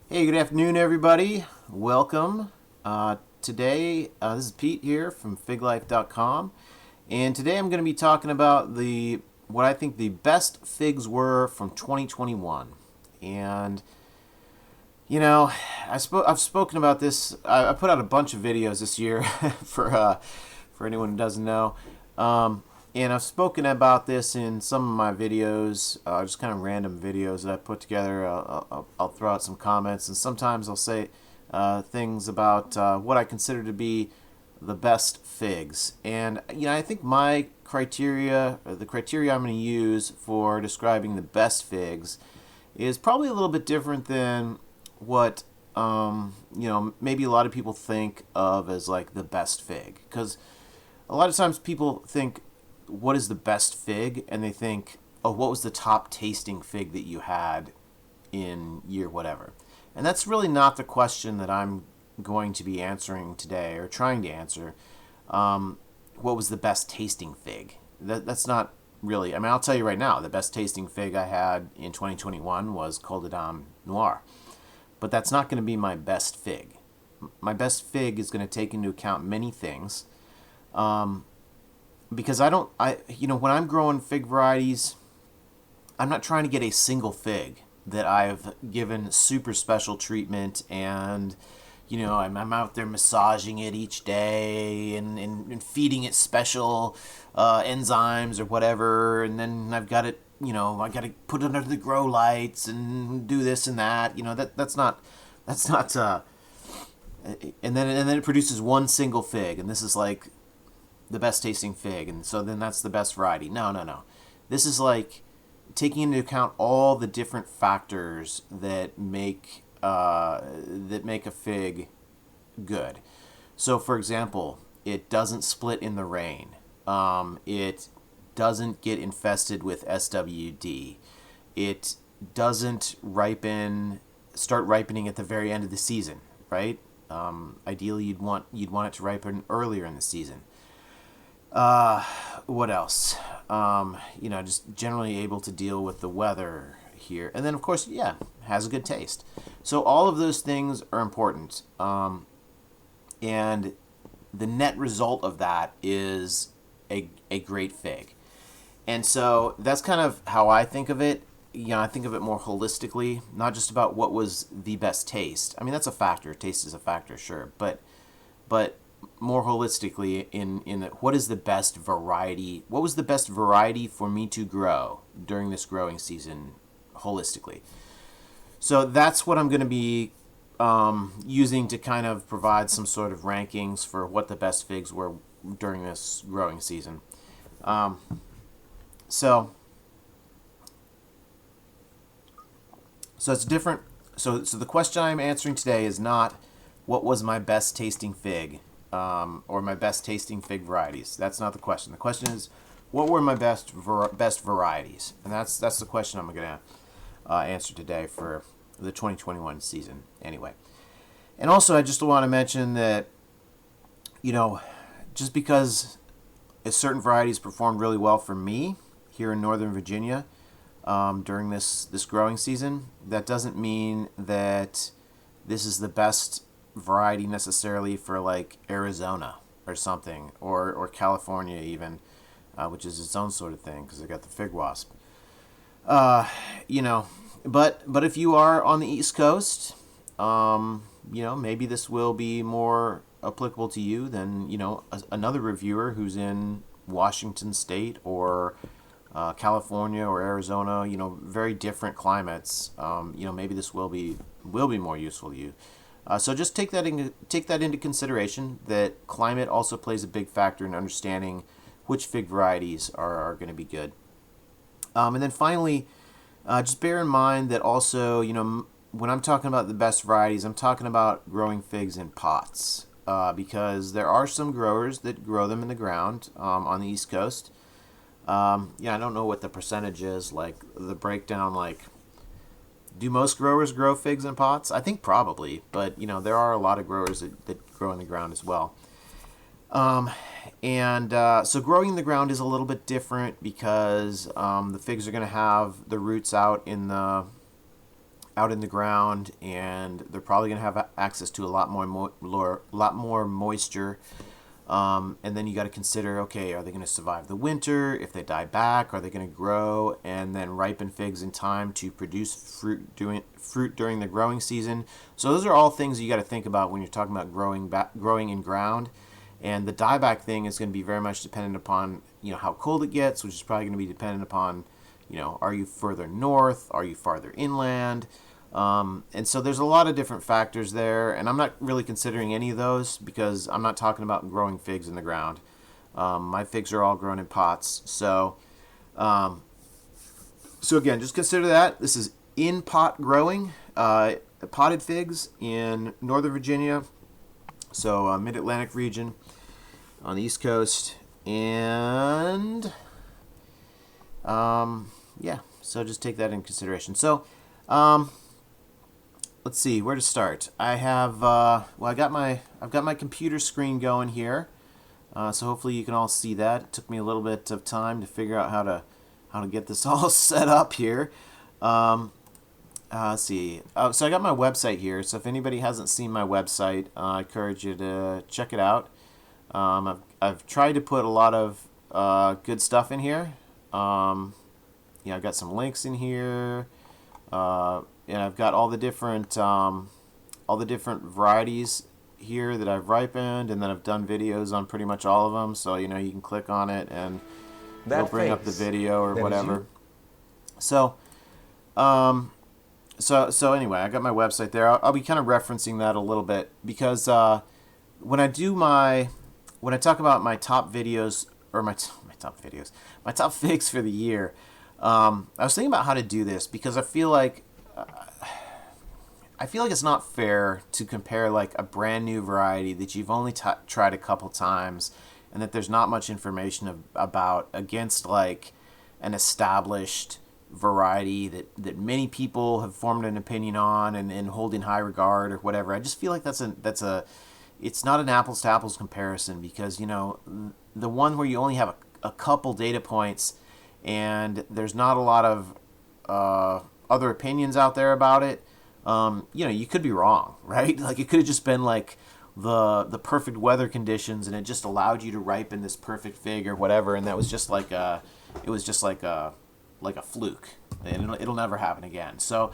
Hey, good afternoon, everybody. Welcome. Today, this is Pete here from FigLife.com, and today I'm going to be talking about what I think the best figs were from 2021. And I've spoken about this. I put out a bunch of videos this year for anyone who doesn't know. And I've spoken about this in some of my videos, just kind of random videos that I put together. I'll throw out some comments, and sometimes I'll say things about what I consider to be the best figs. And I think my criteria, or the criteria I'm going to use for describing the best figs, is probably a little bit different than what maybe a lot of people think of as like the best fig, because a lot of times people think, what is the best fig? And they think, oh, what was the top tasting fig that you had in year whatever? And that's really not the question that I'm going to be answering today, or trying to answer. What was the best tasting fig? That's not really, I mean, I'll tell you right now, the best tasting fig I had in 2021 was Col de Dame Noir. But that's not going to be my best fig. My best fig is going to take into account many things. Because when I'm growing fig varieties, I'm not trying to get a single fig that I've given super special treatment, and I'm out there massaging it each day and feeding it special enzymes or whatever, and then I've got it, I got to put it under the grow lights and do this and that. That's not and then it produces one single fig, and this is like the best tasting fig, and so then that's the best variety. No. This is like taking into account all the different factors that make a fig good. So, for example, it doesn't split in the rain. It doesn't get infested with SWD. It doesn't start ripening at the very end of the season, right? Ideally, you'd want it to ripen earlier in the season. What else? Just generally able to deal with the weather here. And then, of course, has a good taste. So all of those things are important. And the net result of that is a great fig. And so that's kind of how I think of it. I think of it more holistically, not just about what was the best taste. I mean, that's a factor. Taste is a factor, sure. But more holistically in what is the best variety? What was the best variety for me to grow during this growing season holistically? So that's what I'm going to be using to kind of provide some sort of rankings for what the best figs were during this growing season. So it's different. So the question I'm answering today is not what was my best tasting fig, or my best tasting fig varieties. That's not the question. The question is, what were my best varieties? And that's the question I'm going to answer today for the 2021 season anyway. And also, I just want to mention that, just because certain varieties performed really well for me here in Northern Virginia during this growing season, that doesn't mean that this is the best variety necessarily for like Arizona or something, or California even, which is its own sort of thing because I got the fig wasp. But if you are on the East Coast, maybe this will be more applicable to you than another reviewer who's in Washington State or California or Arizona. Very different climates. Maybe this will be more useful to you. So just take that into consideration, that climate also plays a big factor in understanding which fig varieties are going to be good. And then finally, just bear in mind that also, when I'm talking about the best varieties, I'm talking about growing figs in pots, because there are some growers that grow them in the ground on the East Coast. I don't know what the percentage is, like the breakdown, like, do most growers grow figs in pots? I think probably, but there are a lot of growers that grow in the ground as well. So growing in the ground is a little bit different because the figs are going to have the roots out in the out in the ground, and they're probably going to have access to a lot more moisture. And then you got to consider, okay, are they going to survive the winter? If they die back, are they going to grow and then ripen figs in time to produce fruit during the growing season? So those are all things you got to think about when you're talking about growing in ground. And the dieback thing is going to be very much dependent upon, how cold it gets, which is probably going to be dependent upon, are you further north? Are you farther inland? And so there's a lot of different factors there, and I'm not really considering any of those because I'm not talking about growing figs in the ground. My figs are all grown in pots. So again, just consider that. This is in pot growing, potted figs in Northern Virginia, so mid-Atlantic region on the East Coast. And so just take that in consideration. So let's see where to start. I have I've got my computer screen going here, so hopefully you can all see that. It took me a little bit of time to figure out how to get this all set up here. Let's see. So I got my website here. So if anybody hasn't seen my website, I encourage you to check it out. I've tried to put a lot of good stuff in here. I've got some links in here. And I've got all the different varieties here that I've ripened, and then I've done videos on pretty much all of them. So you can click on it and it'll bring up the video or whatever. So anyway, I got my website there. I'll be kind of referencing that a little bit because when I talk about my top videos or my top figs for the year, I was thinking about how to do this because I feel like it's not fair to compare like a brand new variety that you've only tried a couple times and that there's not much information about against like an established variety that many people have formed an opinion on and hold in high regard or whatever. I just feel like it's not an apples to apples comparison because the one where you only have a couple data points and there's not a lot of other opinions out there about it. You could be wrong, right? Like it could have just been like the perfect weather conditions and it just allowed you to ripen this perfect fig or whatever, and that was just like a fluke, and it'll never happen again. So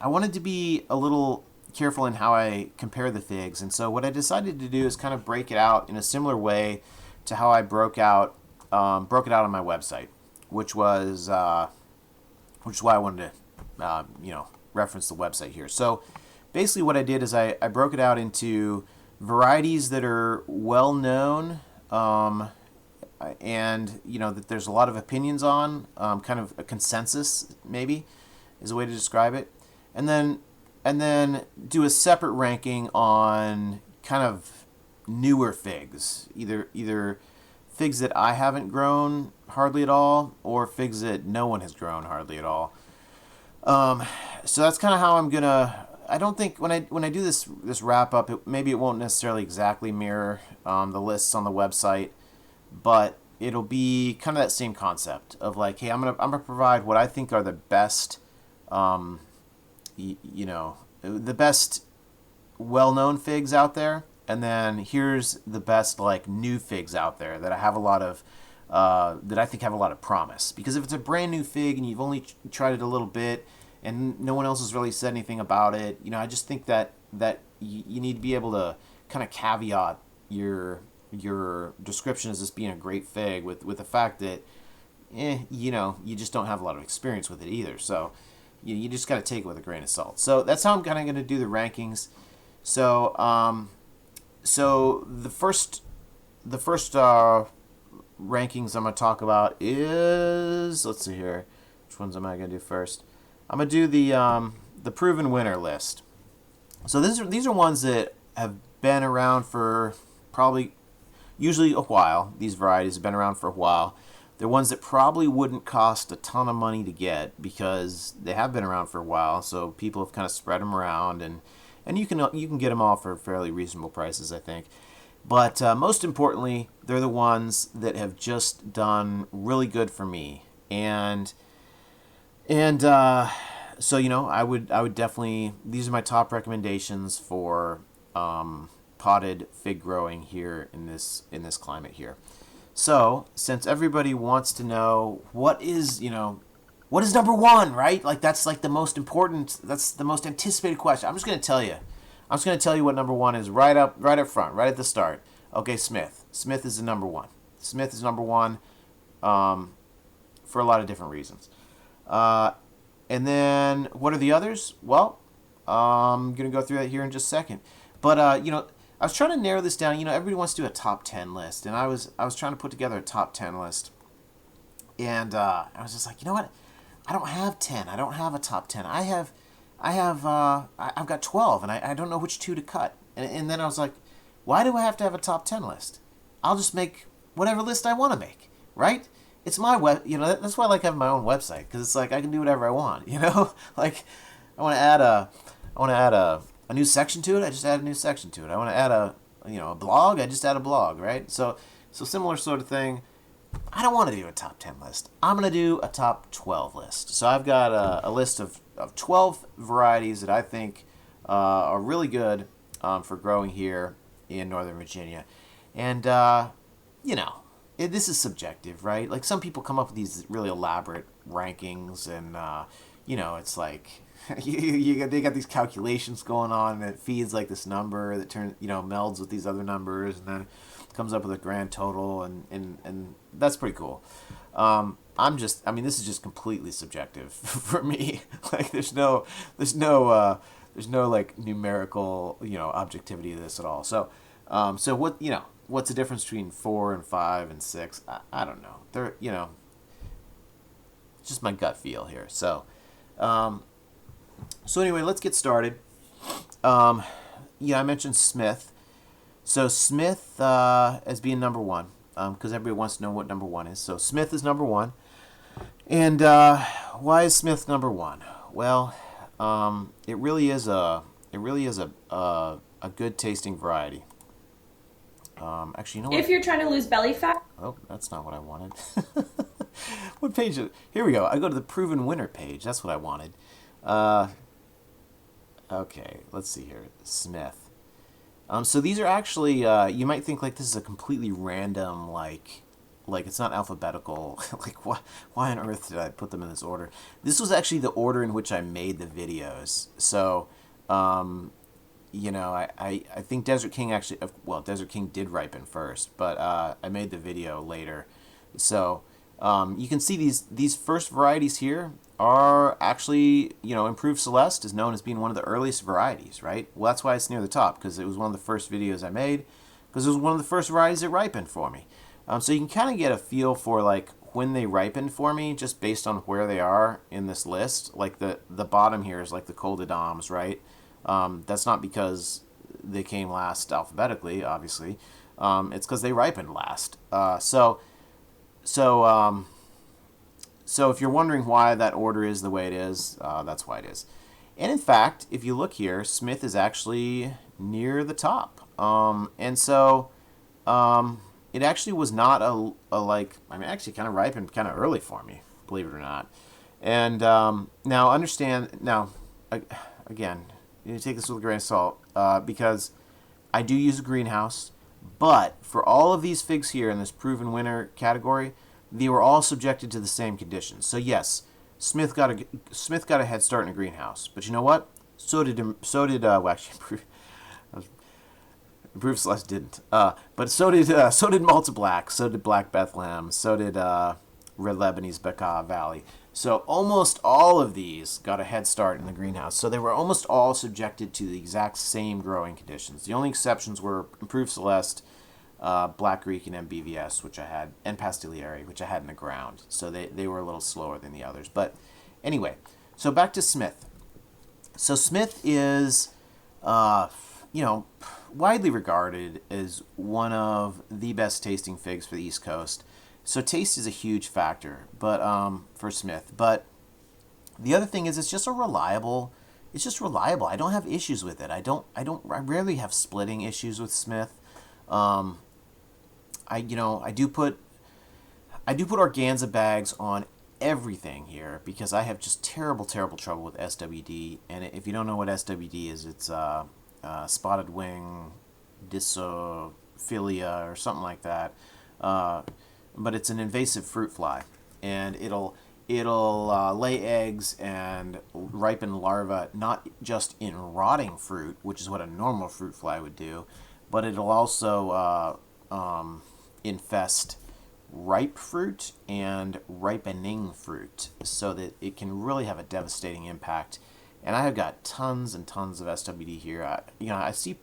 I wanted to be a little careful in how I compare the figs, and so what I decided to do is kind of break it out in a similar way to how I broke it out on my website, which is why I wanted to reference the website here. So basically what I did is I broke it out into varieties that are well known and that there's a lot of opinions on, kind of a consensus maybe is a way to describe it, and then do a separate ranking on kind of newer figs, either figs that I haven't grown hardly at all or figs that no one has grown hardly at all. So that's kind of how I'm gonna. I don't think when I do this wrap up, maybe it won't necessarily exactly mirror the lists on the website, but it'll be kind of that same concept of like, hey, I'm gonna provide what I think are the best, the best well-known figs out there, and then here's the best like new figs out there that I have a lot of. That I think have a lot of promise. Because if it's a brand new fig and you've only tried it a little bit and no one else has really said anything about it, I just think that you need to be able to kind of caveat your description as this being a great fig with the fact that, you just don't have a lot of experience with it either. So you just got to take it with a grain of salt. So that's how I'm kind of going to do the rankings. So the first rankings I'm going to talk about is, let's see here, which ones am I going to do first? I'm going to do the proven winner list. So these are ones that have been around for probably, usually a while. These varieties have been around for a while. They're ones that probably wouldn't cost a ton of money to get because they have been around for a while, so people have kind of spread them around, and you can get them all for fairly reasonable prices, I think. But most importantly, they're the ones that have just done really good for me. And So I would definitely, these are my top recommendations for potted fig growing here in this climate here. So since everybody wants to know what is number one, right? Like that's like the most important, that's the most anticipated question. I'm just gonna tell you. I'm just gonna tell you what number one is right up front, right at the start. Okay, Smith. Smith is the number one. Smith is number one for a lot of different reasons. And then what are the others? Well, I'm going to go through that here in just a second. But, I was trying to narrow this down. Everybody wants to do a top 10 list. And I was trying to put together a top 10 list. And I was just like, you know what? I don't have 10. I don't have a top 10. I've got 12, and I don't know which two to cut. And then I was like, why do I have to have a top 10 list? I'll just make whatever list I want to make, right? It's my web, that's why I like having my own website, because it's like I can do whatever I want, like I want to add a new section to it, I just add a new section to it. I want to add a blog, I just add a blog, right? So similar sort of thing. I don't want to do a top 10 list. I'm going to do a top 12 list. So I've got a list of 12 varieties that I think are really good for growing here in Northern Virginia. And, this is subjective, right? Like some people come up with these really elaborate rankings, and it's like they got these calculations going on, and it feeds like this number that melds with these other numbers, and then comes up with a grand total, and that's pretty cool. This is just completely subjective for me. Like there's no like numerical objectivity to this at all. So what's the difference between 4 and 5 and 6? I don't know. They're it's just my gut feel here. So anyway, let's get started. I mentioned Smith. So Smith as being number one, because everybody wants to know what number one is. So Smith is number one. And why is Smith number one? Well, it really is a good tasting variety. Actually, you know what? If you're trying to lose belly fat, Oh, that's not what I wanted. What page? Here we go. I go to the proven winner page. That's what I wanted. Okay, let's see here. Smith. So these are actually, you might think like this is a completely random, like it's not alphabetical. Like why on earth did I put them in this order? This was actually the order in which I made the videos. So, I think Desert King Desert King did ripen first, but I made the video later. So you can see these first varieties here are actually, Improved Celeste is known as being one of the earliest varieties, right? Well, that's why it's near the top, because it was one of the first videos I made, because it was one of the first varieties that ripened for me. So you can kind of get a feel for like when they ripened for me just based on where they are in this list. Like the bottom here is like the Col de Dames, right? That's not because they came last alphabetically, obviously. It's because they ripened last. So if you're wondering why that order is the way it is, that's why it is. And in fact, if you look here, Smith is actually near the top. It actually was not actually kind of ripened kind of early for me, believe it or not. And again, you take this with a grain of salt, because I do use a greenhouse, but for all of these figs here in this proven winner category, they were all subjected to the same conditions. So yes, Smith got a head start in a greenhouse, but you know what? Improved Celeste didn't. But so did Malta Black, so did Black Bethlehem, so did Red Lebanese Baka Valley. So almost all of these got a head start in the greenhouse. So they were almost all subjected to the exact same growing conditions. The only exceptions were Improved Celeste, Black Greek, and MBVS, which I had, and Pastilieri, which I had in the ground. So they were a little slower than the others. But anyway, so back to Smith. So Smith is, widely regarded as one of the best tasting figs for the East Coast. So taste is a huge factor, but for Smith. But the other thing is, it's just reliable. I don't have issues with it. I rarely have splitting issues with Smith. I do put organza bags on everything here because I have just terrible trouble with SWD. And if you don't know what SWD is, it's spotted wing dysophilia or something like that. But it's an invasive fruit fly, and it'll lay eggs and ripen larvae not just in rotting fruit, which is what a normal fruit fly would do, but it'll also infest ripe fruit and ripening fruit, so that it can really have a devastating impact. And I have got tons and tons of SWD here. I see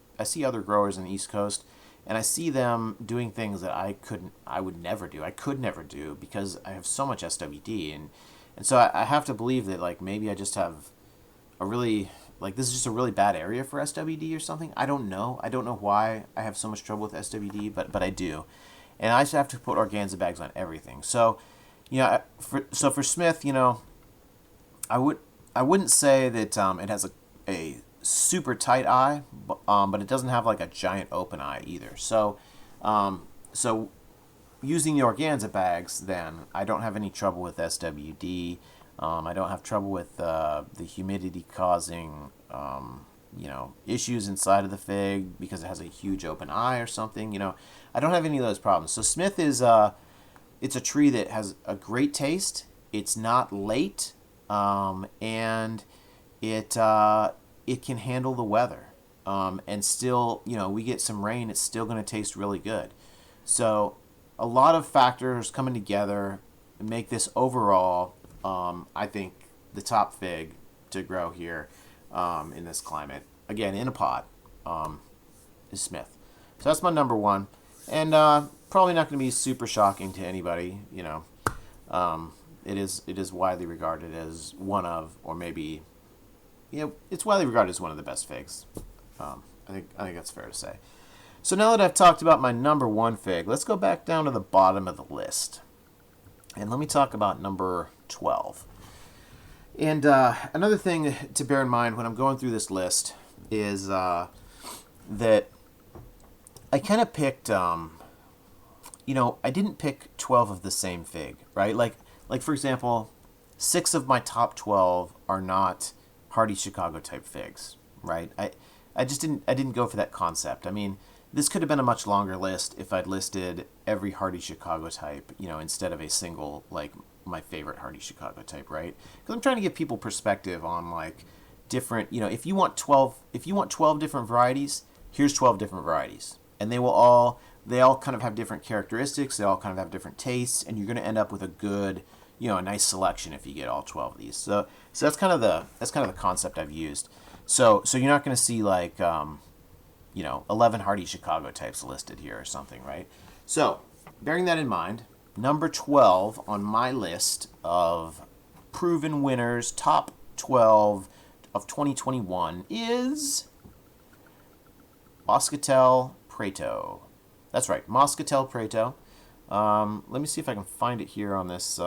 other growers on the East Coast, and I see them doing things that I could never do because I have so much SWD, and so I have to believe that like maybe I just have a really this is just a really bad area for SWD or something. I don't know why I have so much trouble with SWD, but I do, and I just have to put organza bags on everything. So, for Smith, I wouldn't say that it has a super tight eye, but it doesn't have like a giant open eye either. So using the organza bags, then I don't have any trouble with SWD. I don't have trouble with the humidity causing issues inside of the fig because it has a huge open eye or something. I don't have any of those problems. So Smith is it's a tree that has a great taste. It's not late, and it can handle the weather. And still, we get some rain, it's still going to taste really good. So a lot of factors coming together make this overall, I think, the top fig to grow here in this climate. Again, in a pot, is Smith. So that's my number one. And probably not going to be super shocking to anybody. It is widely regarded as one of, or maybe, it's widely regarded as one of the best figs. I think that's fair to say. So now that I've talked about my number one fig, let's go back down to the bottom of the list. And let me talk about number 12. And another thing to bear in mind when I'm going through this list is that I kind of picked, I didn't pick 12 of the same fig, right? Like for example, 6 of my top 12 are not hardy Chicago type figs, right? I didn't go for that concept. I mean, this could have been a much longer list if I'd listed every hardy Chicago type, instead of a single, like, my favorite hardy Chicago type, right? Because I'm trying to give people perspective on, like, different, if you want 12 different varieties, here's 12 different varieties. And they all kind of have different characteristics, they all kind of have different tastes, and you're going to end up with a good, a nice selection if you get all 12 of these. So that's kind of the concept I've used. So you're not going to see like 11 hardy Chicago types listed here or something, right? So bearing that in mind, number 12 on my list of proven winners, top 12 of 2021 is Moscatel Prato. That's right, Moscatel Prato. Let me see if I can find it here on this.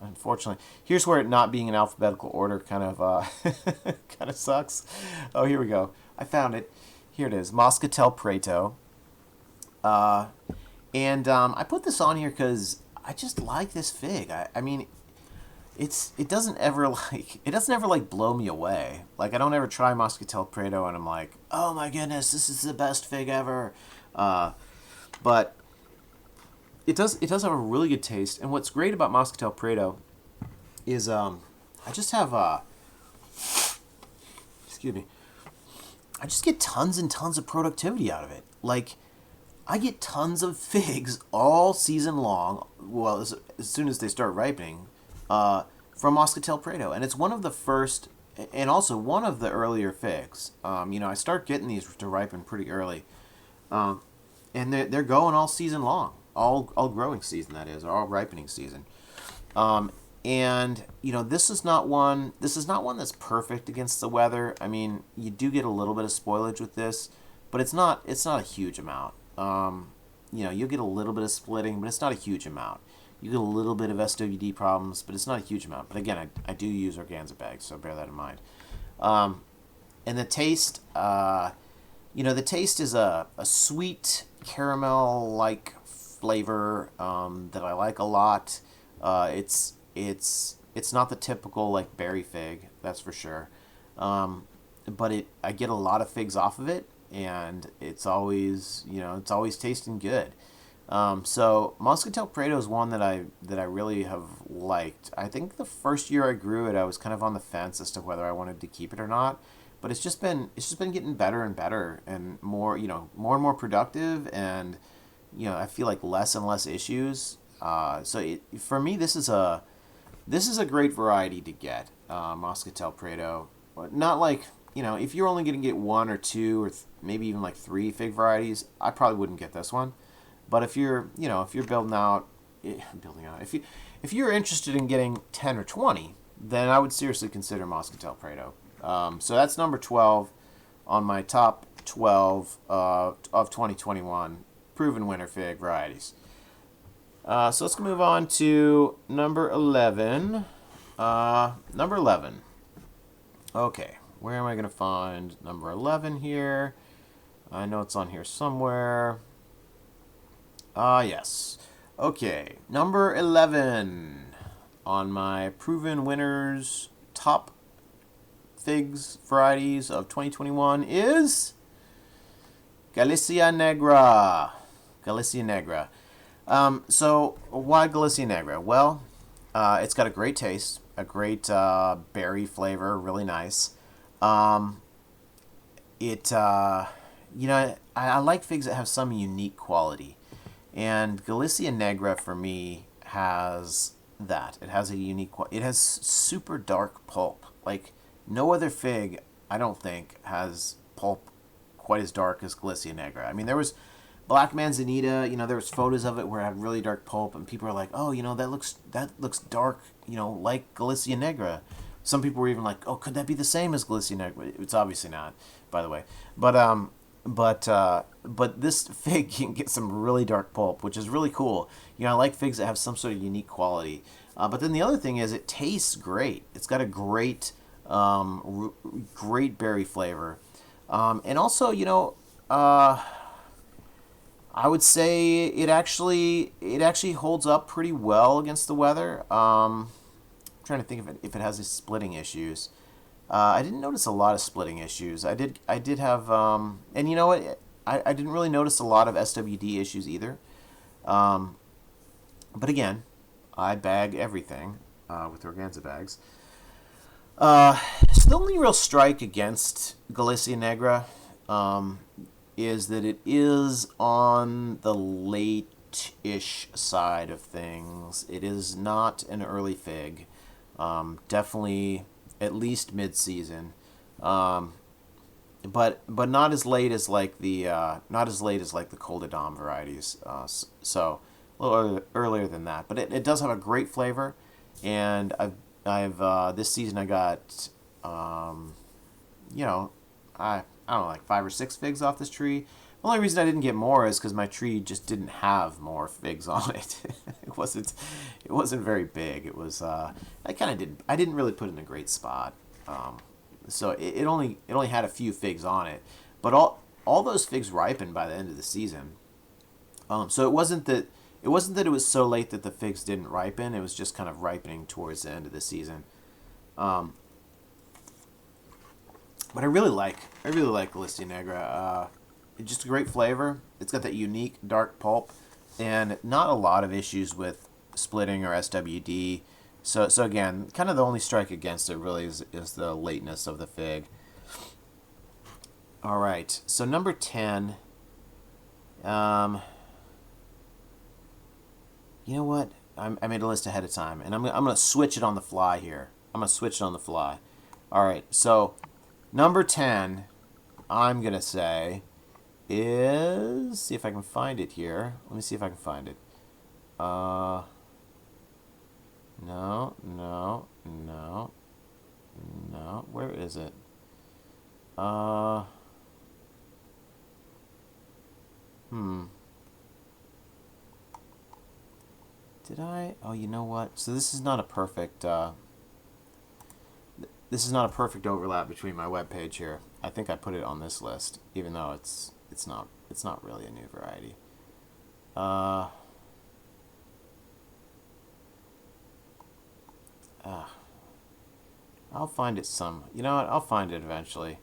Unfortunately, here's where it not being in alphabetical order kind of kind of sucks. Oh, here we go. I found it. Here it is, Moscatel Prato. And I put this on here because I just like this fig. I mean, it doesn't ever blow me away. Like, I don't ever try Moscatel Prato and I'm like, oh my goodness, this is the best fig ever. But it does have a really good taste. And what's great about Moscatel Prato is I just have excuse me. I just get tons and tons of productivity out of it. Like, I get tons of figs all season long, well, as soon as they start ripening, from Moscatel Prato. And it's one of the first, and also one of the earlier figs. I start getting these to ripen pretty early. And they're going all season long. All growing season, that is, or all ripening season. And this is not one that's perfect against the weather. I mean, you do get a little bit of spoilage with this, but it's not a huge amount. You'll get a little bit of splitting, but it's not a huge amount. You get a little bit of SWD problems, but it's not a huge amount. But again, I do use organza bags, so bear that in mind. And the taste, the taste is a sweet caramel-like flavor that I like a lot. It's it's not the typical like berry fig, that's for sure. But I get a lot of figs off of it, and it's always it's always tasting good. So Moscatel Prato is one that I really have liked. I think the first year I grew it, I was kind of on the fence as to whether I wanted to keep it or not. But it's just been getting better and better, and more more and more productive, and I feel like less and less issues. For me, this is a great variety to get, Moscatel Prato. Not like, if you're only going to get one or two or maybe even like three fig varieties, I probably wouldn't get this one. But if you're if you're interested in getting 10 or 20, then I would seriously consider Moscatel Prato. So that's number 12 on my top 12 of 2021 proven winter fig varieties. So let's move on to number 11. Number 11. Okay, where am I going to find number 11 here? I know it's on here somewhere. Yes. Okay, number 11 on my proven winners top figs varieties of 2021 is Galicianegra. Galicianegra. So why Galicianegra? Well, it's got a great taste, a great berry flavor, really nice. I like figs that have some unique quality, and Galicianegra for me has that. It has a unique. It has super dark pulp. Like no other fig, I don't think, has pulp quite as dark as Galicianegra. I mean, there was Black Manzanita, there was photos of it where it had really dark pulp, and people are like, oh, that looks dark, like Galicianegra. Some people were even like, oh, could that be the same as Galicianegra? It's obviously not, by the way. But this fig can get some really dark pulp, which is really cool. I like figs that have some sort of unique quality. But then the other thing is it tastes great. It's got a great, great berry flavor. And also, I would say it actually holds up pretty well against the weather. I'm trying to think if it has these splitting issues. I didn't notice a lot of splitting issues. I did have, and you know what? I didn't really notice a lot of SWD issues either. But again, I bag everything with organza bags. So the only real strike against Galicianegra is that it is on the late-ish side of things. It is not an early fig. Definitely at least mid-season. But not as late as like the Col de Dame varieties. So a little earlier than that. But it does have a great flavor, and I've this season I got I don't know, like 5 or 6 figs off this tree. The only reason I didn't get more is because my tree just didn't have more figs on it. It wasn't very big. It was I didn't really put it in a great spot. So it only had a few figs on it, but all those figs ripened by the end of the season. So it wasn't that it was so late that the figs didn't ripen. It was just kind of ripening towards the end of the season. But I really like Galicianegra. It's just a great flavor. It's got that unique dark pulp, and not a lot of issues with splitting or SWD. So again, kind of the only strike against it really is the lateness of the fig. All right, so number 10. You know what? I made a list ahead of time, and I'm gonna switch it on the fly here. All right, so number 10, I'm going to say, is... See if I can find it here. Let me see if I can find it. No. Where is it? Did I? Oh, you know what? So this is not a perfect... This is not a perfect overlap between my webpage here. I think I put it on this list, even though it's not really a new variety. I'll find it some. You know what? I'll find it eventually.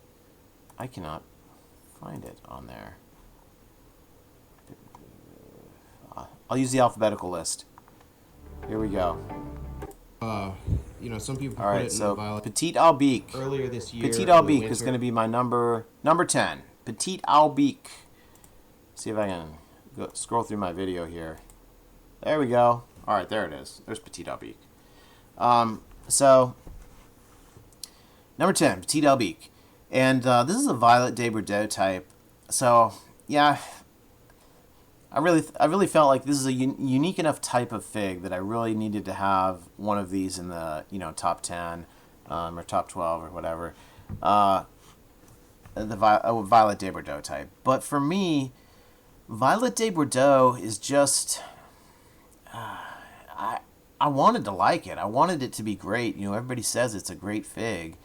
I cannot find it on there. I'll use the alphabetical list. Here we go. You know, some people All put right, it in so the violet. Petite Albique. Earlier this year, Petite in the Albique is winter- going to be my number 10. Petite Albique. See if I can scroll through my video here. There we go. All right, there it is. There's Petite Albique. So, number 10, Petite Albique. And this is a Violet de Bordeaux type. So, yeah, I really felt like this is a unique enough type of fig that I really needed to have one of these in the top 10 or top 12 or whatever. The Violet de Bordeaux type. But for me, Violet de Bordeaux is just I wanted to like it. I wanted it to be great. Everybody says it's a great fig,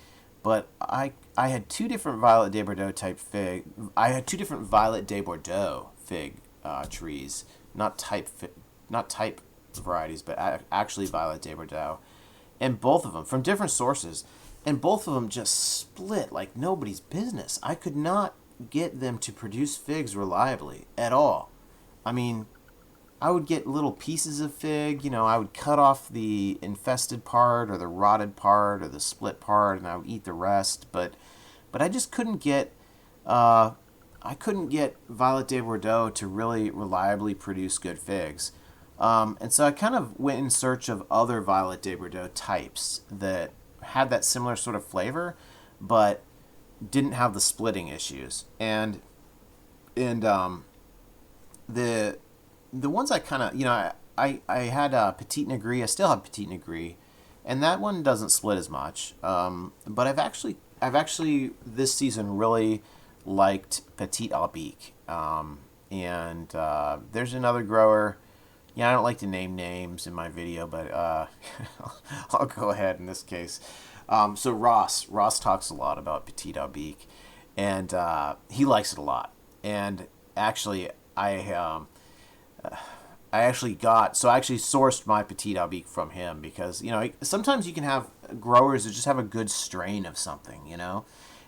but I had two different Violet de Bordeaux type fig. I had two different Violet de Bordeaux fig trees, not type varieties, but actually Violet de Bordeaux, and both of them from different sources, and both of them just split like nobody's business. I could not get them to produce figs reliably at all. I mean, I would get little pieces of fig, I would cut off the infested part or the rotted part or the split part, and I would eat the rest. But I just couldn't get Violet de Bordeaux to really reliably produce good figs. And so I kind of went in search of other Violet de Bordeaux types that had that similar sort of flavor, but didn't have the splitting issues. And the ones I kind of, I had Petite Negra. I still have Petite Negra, and that one doesn't split as much. But I've actually this season really liked Petite Albique. And there's another grower. I don't like to name names in my video, but I'll go ahead in this case. So Ross talks a lot about Petite Albique, and he likes it a lot. And actually, I actually sourced my Petite Albique from him because, sometimes you can have growers that just have a good strain of something,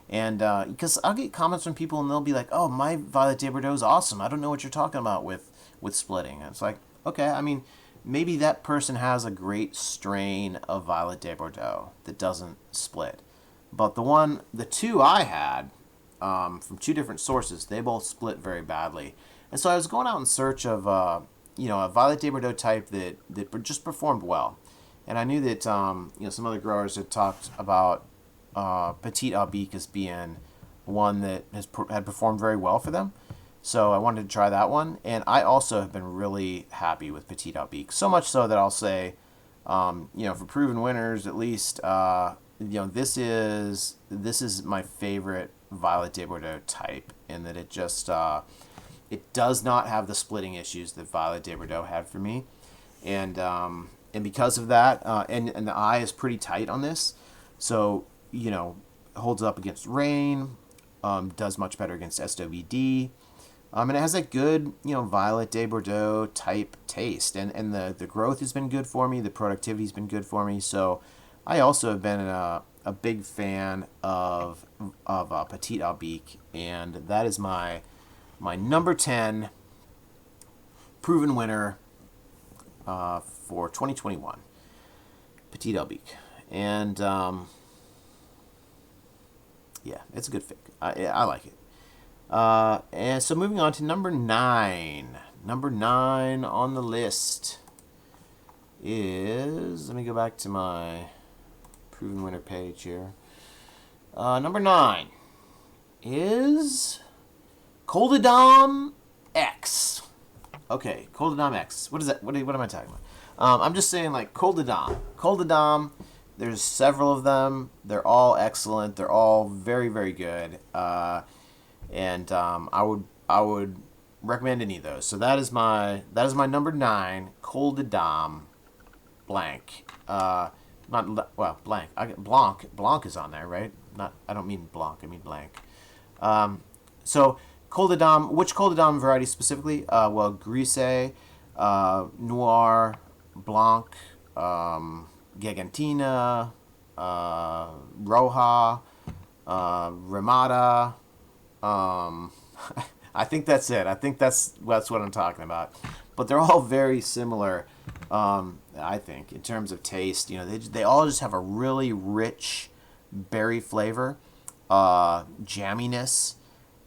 and because I'll get comments from people and they'll be like, oh, my Violet de Bordeaux is awesome. I don't know what you're talking about with splitting. And it's like, okay, I mean, maybe that person has a great strain of Violet de Bordeaux that doesn't split. But the two I had from two different sources, they both split very badly. And so I was going out in search of, a Violet de Bordeaux type that just performed well. And I knew that, some other growers had talked about Petite Albique as being one that had performed very well for them. So I wanted to try that one. And I also have been really happy with Petite Albique. So much so that I'll say, for proven winners, at least, this is my favorite Violet de Bordeaux type in that it just... it does not have the splitting issues that Violet de Bordeaux had for me, and because of that, and the eye is pretty tight on this, so holds up against rain, does much better against SWD, and it has that good Violet de Bordeaux type taste, and the growth has been good for me, the productivity has been good for me, so I also have been a big fan of Petite Albique, and that is my number 10 proven winner for 2021, Petite Albique. And yeah, it's a good fig. I like it. And so moving on to number 9. Number 9 on the list is, let me go back to my proven winner page here. Number 9 is Col de Dame X. Okay, Col de Dame X. What is that? What am I talking about? I'm just saying, like, Col de Dame. Col de Dame, there's several of them. They're all excellent. They're all very, very good. And I would recommend any of those. So that is my number 9, Col de Dame blank. Blank. Blanc is on there, right? I don't mean blanc. I mean blank. So Col de Dame, which Col de Dame variety specifically? Grise, Noir, Blanc, Gigantina, Roja, Ramada. I think that's it. I think that's what I'm talking about. But they're all very similar, I think, in terms of taste. They all just have a really rich berry flavor, jamminess,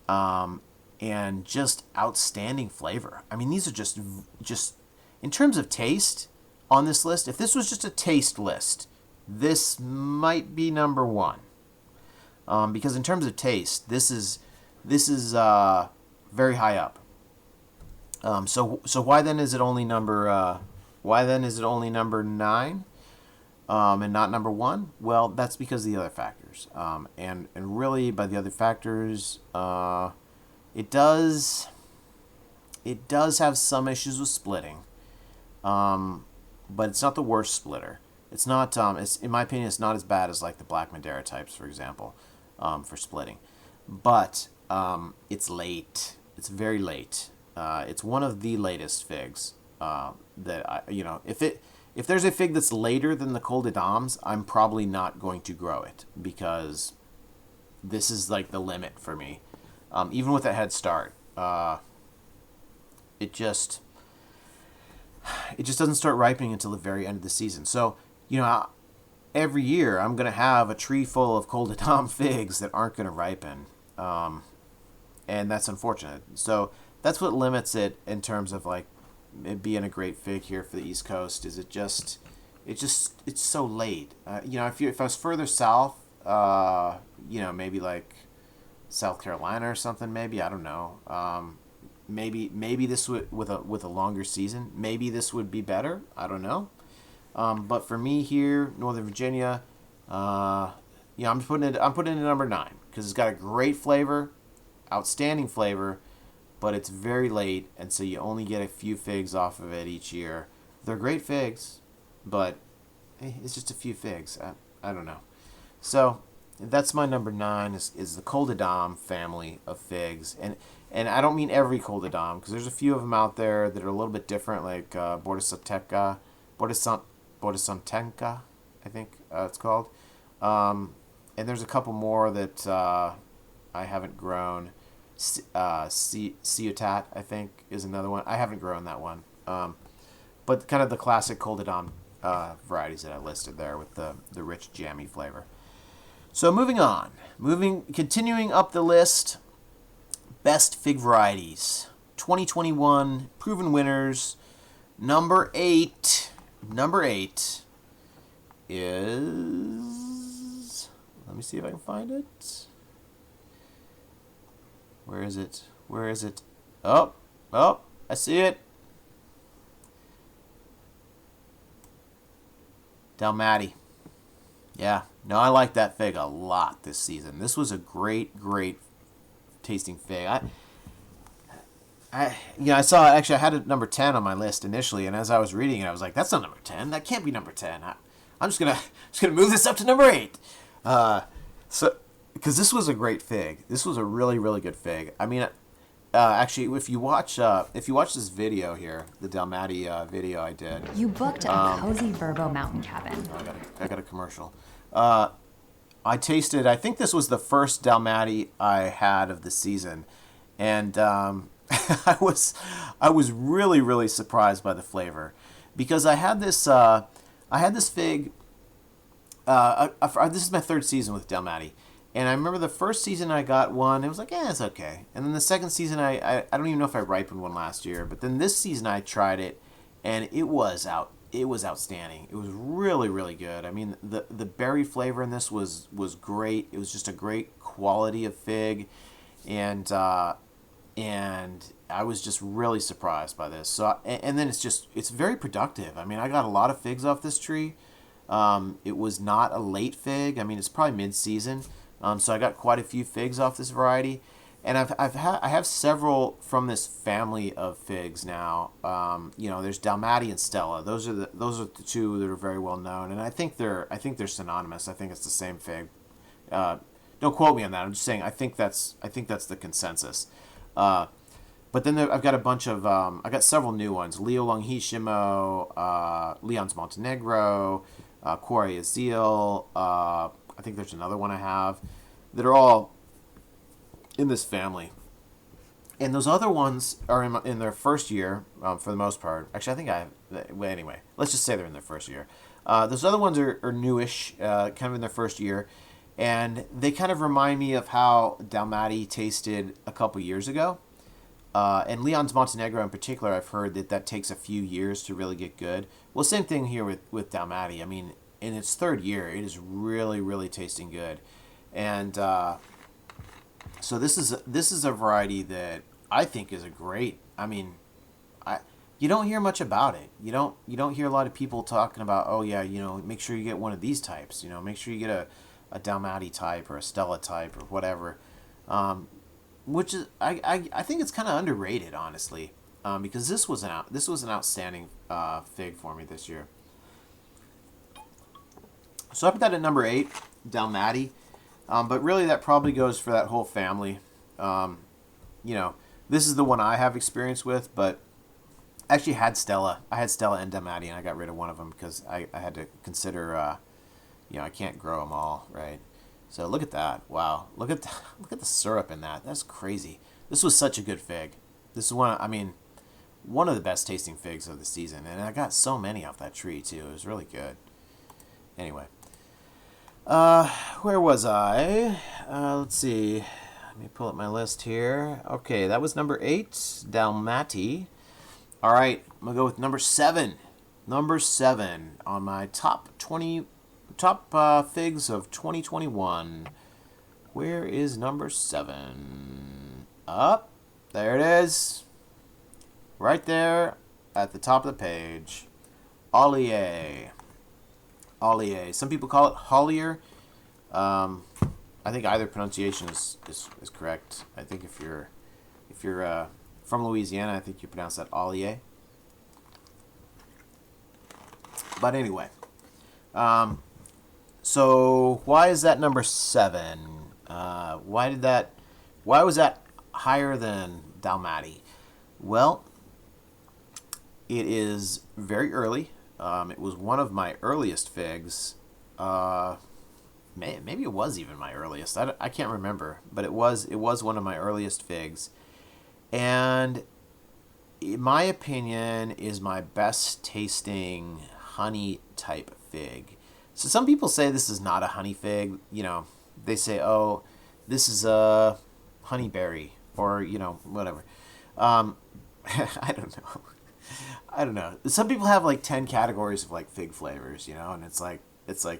and just outstanding flavor. I mean, these are just in terms of taste on this list. If this was just a taste list, this might be number one. Because in terms of taste, this is very high up. So why then is it only number 9, and not number 1? Well, that's because of the other factors. And really by the other factors, it does have some issues with splitting. But it's not the worst splitter. It's not. It's, in my opinion, it's not as bad as like the black Madera types, for example, for splitting. But it's late. It's very late. It's one of the latest figs that if there's a fig that's later than the Col de Dames, I'm probably not going to grow it because this is like the limit for me. Even with a head start, it just doesn't start ripening until the very end of the season. So every year I'm gonna have a tree full of Col de Dames figs that aren't gonna ripen, and that's unfortunate. So that's what limits it in terms of like it being a great fig here for the East Coast. Is it's so late. If I was further south, maybe like South Carolina or something, maybe, I don't know. Maybe this would with a longer season, maybe this would be better. I don't know. But for me here, Northern Virginia, I'm putting it at number 9 because it's got a great flavor, outstanding flavor, but it's very late, and so you only get a few figs off of it each year. They're great figs, but it's just a few figs. I don't know. So that's my number 9 is the Col de Dames family of figs, and I don't mean every Col de Dames because there's a few of them out there that are a little bit different, like Bordeaux Santenka, I think it's called, and there's a couple more that I haven't grown. Ciutat, I think, is another one. I haven't grown that one, but kind of the classic Col de Dames varieties that I listed there with the rich jammy flavor. So continuing up the list, best fig varieties, 2021 proven winners. Number 8 is, let me see if I can find it. Where is it? Oh, I see it. Dalmati. Yeah, no, I like that fig a lot this season. This was a great tasting fig. I saw, actually I had it number 10 on my list initially, and as I was reading it, I was like, that's not number 10. That can't be number 10. I'm just gonna move this up to number 8. Because this was a great fig. This was a really, really good fig. I mean, actually, if you watch this video here, the Dalmati video I did. You booked a cozy Verbo mountain cabin. I got a commercial. I tasted. I think this was the first Dalmati I had of the season, and I was really, really surprised by the flavor, because I had this fig. This is my 3rd season with Dalmati. And I remember the first season I got one, it was like, it's okay. And then the second season, I don't even know if I ripened one last year. But then this season I tried it, and it was outstanding. It was really, really good. I mean, the berry flavor in this was great. It was just a great quality of fig, and I was just really surprised by this. So and then it's very productive. I mean, I got a lot of figs off this tree. It was not a late fig. I mean, it's probably mid-season. So I got quite a few figs off this variety, and I have several from this family of figs now. There's Dalmati and Stella. Those are the two that are very well known, and I think they're synonymous. I think it's the same fig. Don't quote me on that. I'm just saying I think that's the consensus. But then I've got a bunch of I got several new ones: Leo Longishimo, Leon's Montenegro. Quarry Azil. I think there's another one I have that are all in this family. And those other ones are in their first year, for the most part. Actually, I think well, anyway, let's just say they're in their first year. Those other ones are newish, kind of in their first year. And they kind of remind me of how Dalmati tasted a couple years ago. And Leon's Montenegro in particular, I've heard that takes a few years to really get good. Well, same thing here with Dalmati. I mean, in its third year, it is really, really tasting good. And so this is a variety that I think is a great. I mean, you don't hear much about it. You don't hear a lot of people talking about, oh yeah, make sure you get one of these types. Make sure you get a Dalmati type or a Stella type or whatever. Which is I think it's kind of underrated, honestly, because this was an outstanding fig for me this year. So I put that at number 8, Dalmati. But really, that probably goes for that whole family. This is the one I have experience with, but I actually had Stella. I had Stella and Dalmati, and I got rid of one of them because I had to consider, I can't grow them all, right? So look at that. Wow. Look at the syrup in that. That's crazy. This was such a good fig. This is one of the best tasting figs of the season, and I got so many off that tree too. It was really good. Anyway. Where was I? Let's see. Let me pull up my list here. Okay, that was number 8, Dalmati. All right, I'm gonna go with number 7. Number 7 on my top figs of 2021. Where is number 7? Up, there it is. Right there at the top of the page. Ollier. Some people call it Hollier. I think either pronunciation is correct. I think if you're from Louisiana, I think you pronounce that Ollier. But anyway, so why is that number 7? Why was that higher than Dalmati? Well, it is very early. It was one of my earliest figs. Maybe it was even my earliest. I can't remember, but it was one of my earliest figs, and in my opinion, is my best tasting honey type fig. So some people say this is not a honey fig. They say, oh, this is a honeyberry, or whatever. I don't know. Some people have like 10 categories of like fig flavors, and it's like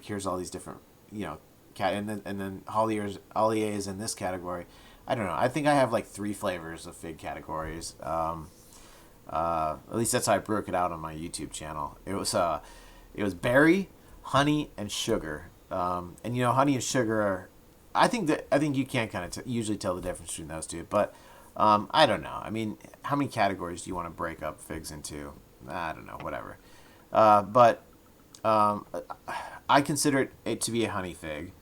here's all these different, and then Hollier is in this category. I don't know. I think I have like 3 flavors of fig categories. At least that's how I broke it out on my YouTube channel. It was berry, honey, and sugar. And honey and sugar are, I think you can kind of usually tell the difference between those two, but I don't know. I mean, how many categories do you want to break up figs into? I don't know, whatever. But I consider it to be a honey fig,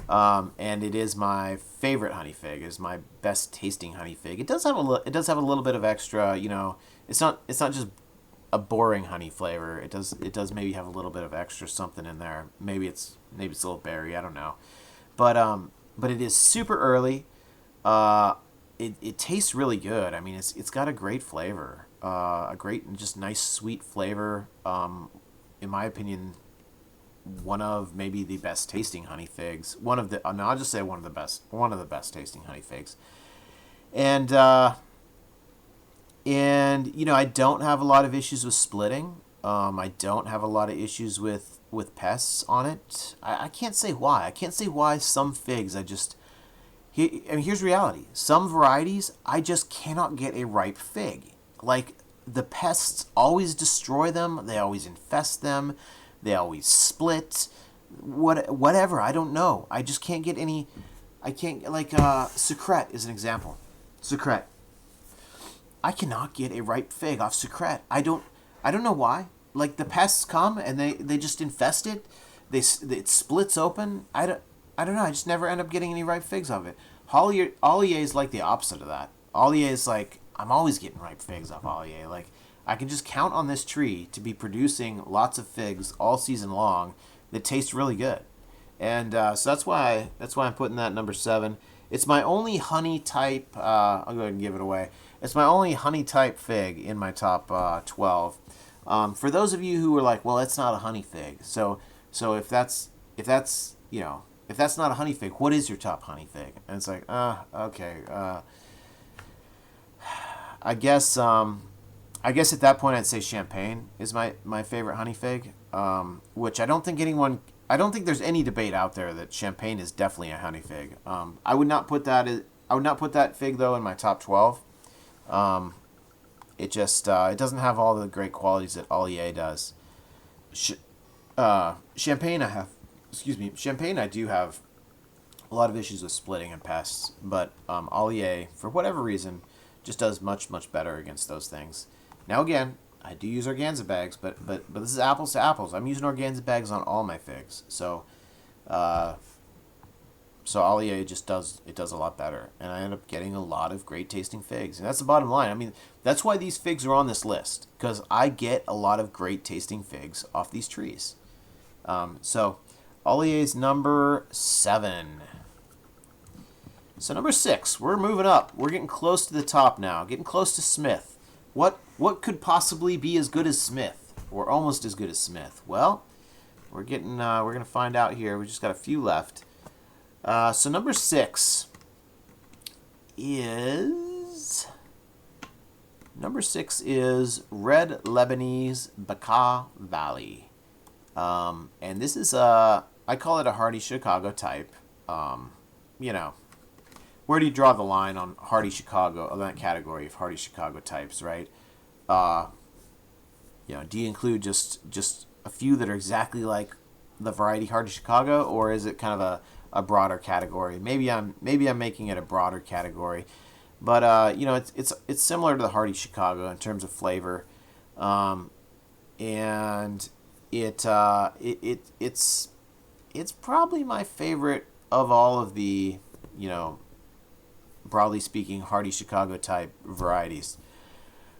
and it is my favorite honey fig. It is my best tasting honey fig. It does have a little bit of extra. It's not just a boring honey flavor. It does maybe have a little bit of extra something in there. Maybe it's a little berry. I don't know, but it is super early. It tastes really good. I mean, it's got a great flavor, a great and just nice sweet flavor. In my opinion, one of maybe the best tasting honey figs. I'll just say one of the best tasting honey figs. And I don't have a lot of issues with splitting. I don't have a lot of issues with pests on it. I can't say why. I can't say why some figs here's reality. Some varieties, I just cannot get a ripe fig. Like, the pests always destroy them. They always infest them. They always split. Whatever. I don't know. I just can't get any. I can't, like, Sucrete is an example. Sucrete. I cannot get a ripe fig off Sucrete. I don't know why. Like, the pests come and they just infest it. It splits open. I don't know. I just never end up getting any ripe figs off it. Ollier is like the opposite of that. Ollier is like, I'm always getting ripe figs off Ollier. Like, I can just count on this tree to be producing lots of figs all season long. that taste really good. And so that's why I'm putting that number 7. It's my only honey type. I'll go ahead and give it away. It's my only honey type fig in my top 12. For those of you who are like, well, it's not a honey fig. So if that's not a honey fig, what is your top honey fig? And it's like, okay. I guess at that point I'd say Champagne is my favorite honey fig. Which I don't think there's any debate out there that Champagne is definitely a honey fig. I would not put that fig though in my top 12. It doesn't have all the great qualities that Allier does. Champagne I do have a lot of issues with splitting and pests, but Allier, for whatever reason, just does much, much better against those things. Now again, I do use organza bags, but this is apples to apples. I'm using organza bags on all my figs, so Allier just does a lot better, and I end up getting a lot of great tasting figs, and that's the bottom line. I mean, that's why these figs are on this list, because I get a lot of great tasting figs off these trees. So Allier's number 7. So number 6, we're moving up. We're getting close to the top now. Getting close to Smith. What could possibly be as good as Smith, or almost as good as Smith? Well, we're gonna find out here. We just got a few left. So number 6 is Red Lebanese Baka Valley, and this is I call it a hardy Chicago type. Where do you draw the line on hardy Chicago, on that category of hardy Chicago types, right? Do you include just a few that are exactly like the variety hardy Chicago, or is it kind of a broader category? Maybe I'm making it a broader category, but it's similar to the hardy Chicago in terms of flavor, and it's probably my favorite of all of the broadly speaking, hardy Chicago type varieties.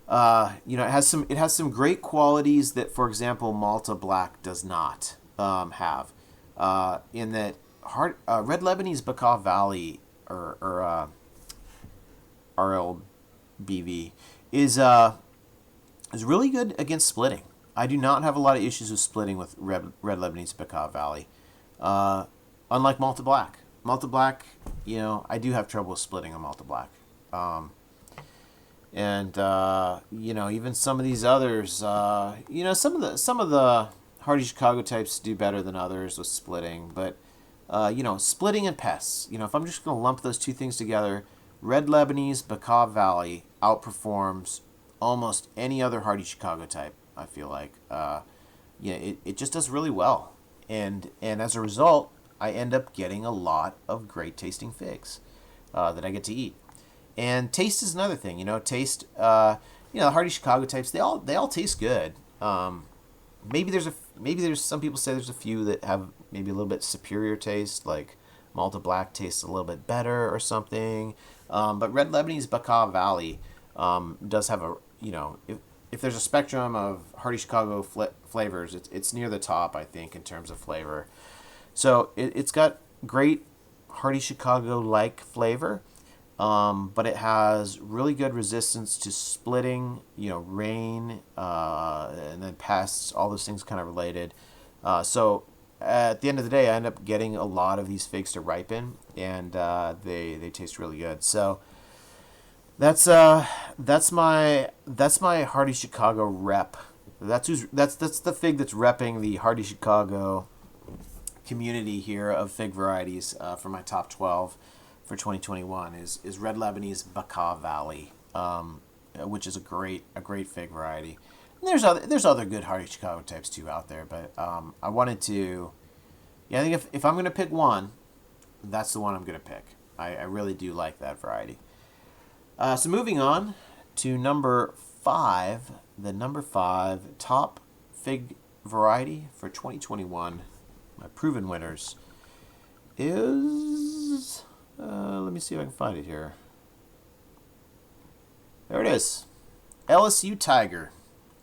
It has some great qualities that, for example, Malta Black does not have. In that Red Lebanese Baka Valley or RLBV is really good against splitting. I do not have a lot of issues with splitting with Red Lebanese Baka Valley. Unlike Malta Black. Malta Black, I do have trouble with splitting a Malta Black. Even some of these others, some of the hardy Chicago types do better than others with splitting, but splitting and pests. If I'm just going to lump those two things together, Red Lebanese Baka Valley outperforms almost any other hardy Chicago type, I feel like. It just does really well. And as a result, I end up getting a lot of great tasting figs that I get to eat. And taste is another thing. Taste. The hardy Chicago types, they all taste good. Maybe there's some people say there's a few that have maybe a little bit superior taste, like Malta Black tastes a little bit better or something. But Red Lebanese Baka Valley does have if there's a spectrum of hardy Chicago flavors, it's near the top, I think, in terms of flavor. So it's got great hardy Chicago-like flavor, but it has really good resistance to splitting, rain, and then pests, all those things kind of related. So at the end of the day, I end up getting a lot of these figs to ripen, and they taste really good. So that's my hardy Chicago rep. That's the fig that's repping the hardy Chicago community here of fig varieties for my top 12 for 2021 is Red Lebanese Baka Valley, which is a great fig variety. And there's other good hardy Chicago types too out there, but I wanted to, I think if I'm going to pick one, that's the one I'm going to pick. I really do like that variety. So moving on to number 5, the number 5 top fig variety for 2021. My proven winners is, let me see if I can find it here. There it is. Lsu Tiger.